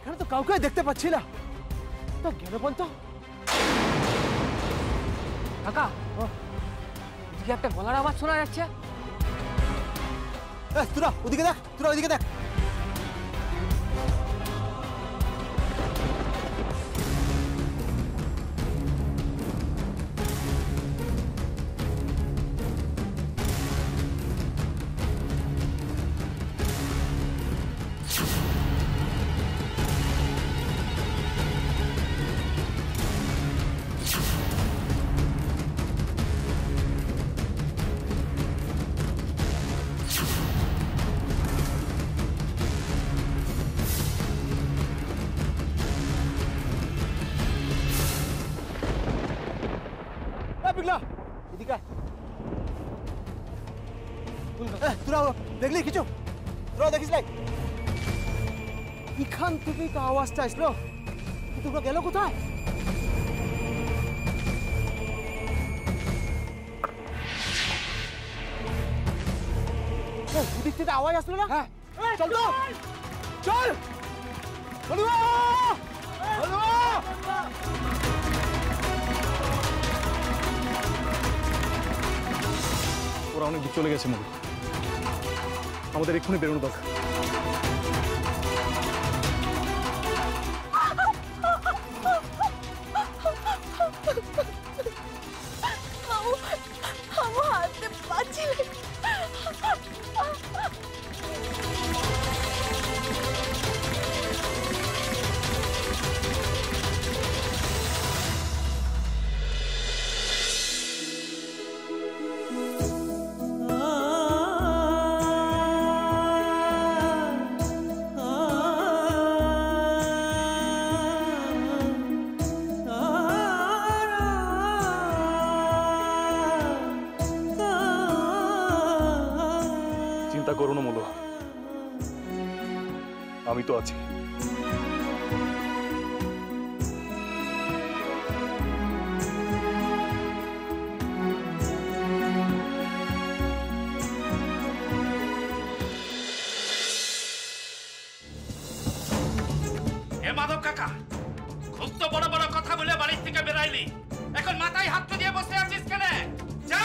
এখানে তো কাউকে দেখতে পাচ্ছি না, তা গেল বলতো। কাকা, এদিকে একটা গলার আওয়াজ শোনা যাচ্ছে। তোরা ওদিকে দেখ, তোরা ওদিকে দেখ। তোরা দেখলি কিছু? তোরা দেখিস নাই? এখান থেকেই তো আওয়াজটা আসলো, কিন্তু ওরা গেল কোথায়? ওদিক থেকে আওয়াজ আসলো না? হ্যাঁ, চল তো, চল। ওরা অনেক দূর চলে গেছে মধু, আমাদের এক্ষুনি বেরোনো দরকার। চিন্তা করো না মধু, আমি তো আছি। মাধব কাকা, খুব তো বড় বড় কথা বলে বাড়ির থেকে বেরাইলি, এখন মাথায় হাত দিয়ে বসে আছিস কেন? যা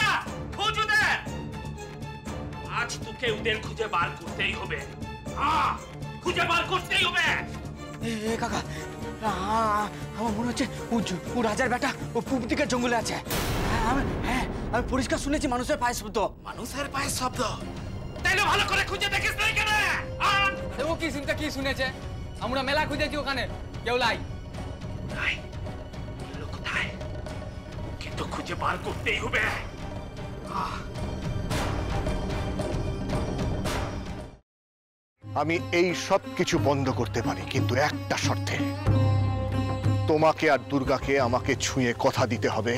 খোঁজ ওদের, আজ তোকে ওদের খুঁজে বার করতেই হবে। খুঁজে বার করতেই হবে। কাকা, আমার মনে হচ্ছে ও রাজার বেটা, ও পূব দিকের জঙ্গলে আছে। হ্যাঁ, আমি পরিষ্কার শুনেছি মানুষের পায়ের শব্দ। মানুষের পায়ের শব্দ? তাইলে ভালো করে খুঁজে দেখিস না কেন? ও কি চিন্তা কি শুনেছে? আমরা মেলা খুঁজেছি ওখানে, কেউ লাই কোথায়? কিন্তু খুঁজে বার করতেই হবে। আমি এই সব কিছু বন্ধ করতে পারি, কিন্তু একটা শর্তে। তোমাকে আর দুর্গাকে আমাকে ছুঁয়ে কথা দিতে হবে,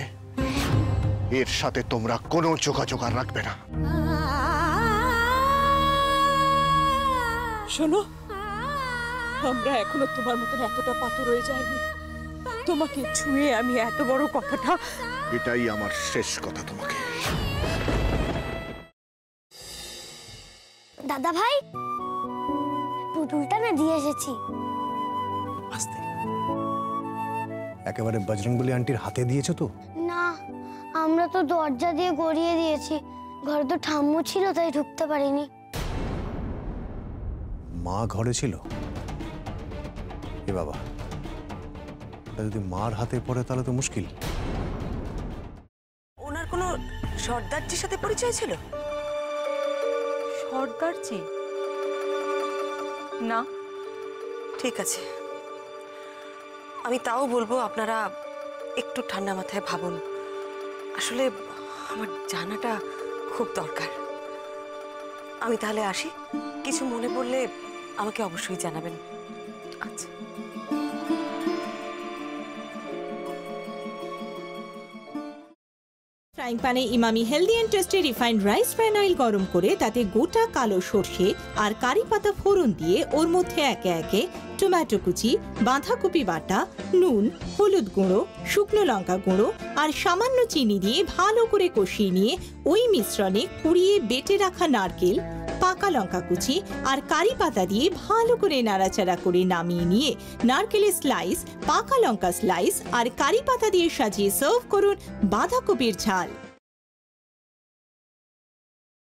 এর সাথে তোমরা কোনো যোগাযোগ আর রাখবে না। শোনো, আমরা এখনো তোমার মতন এতটা পাথর হয়ে যায়নি। তোমাকে ছুঁয়ে আমি এত বড় কথাটা, এটাই আমার শেষ কথা তোমাকে। দাদা ভাই, পুতুলটা না দিয়ে এসেছি। একেবারে বজরংবলী আন্টির হাতে দিয়েছো তো? না, আমরা তো দরজা দিয়ে গড়িয়ে দিয়েছি। ঘরে তো ঠাম্মু ছিল, তাই ঢুকতে পারিনি। মা ঘরে ছিল? এ বাবা, যদি মার হাতে পড়ে তাহলে তো মুশকিল। ওনার কোনো সর্দারজির সাথে পরিচয় ছিল? সর্দারজি? না। ঠিক আছে, আমি তাও বলবো আপনারা একটু ঠান্ডা মাথায় ভাবুন। আসলে আমার জানাটা খুব দরকার। আমি তাহলে আসি, কিছু মনে পড়লে আমাকে অবশ্যই জানাবেন। আচ্ছা। ফ্রাইং প্যানে Emami healthy and tasty refined rice bran oil গরম করে তাতে গোটা কালো সর্ষে আর কারি পাতা ফোড়ন দিয়ে ওর মধ্যে একে একে টমেটো কুচি, বাঁধাকপি বাটা, নুন, হলুদ গুঁড়ো, শুকনো লঙ্কা গুঁড়ো আর সামান্য চিনি দিয়ে ভালো করে কষিয়ে নিয়ে ওই মিশ্রণে কুড়িয়ে বেটে রাখা নারকেল, পাকা লঙ্কা কুচি আর কারি পাতা দিয়ে ভালো করে নাড়াচাড়া করে নামিয়ে নিয়ে নারকেলের স্লাইস, পাকা লঙ্কা স্লাইস আর কারি পাতা দিয়ে সাজিয়ে সার্ভ করুন বাঁধাকপির ঝাল।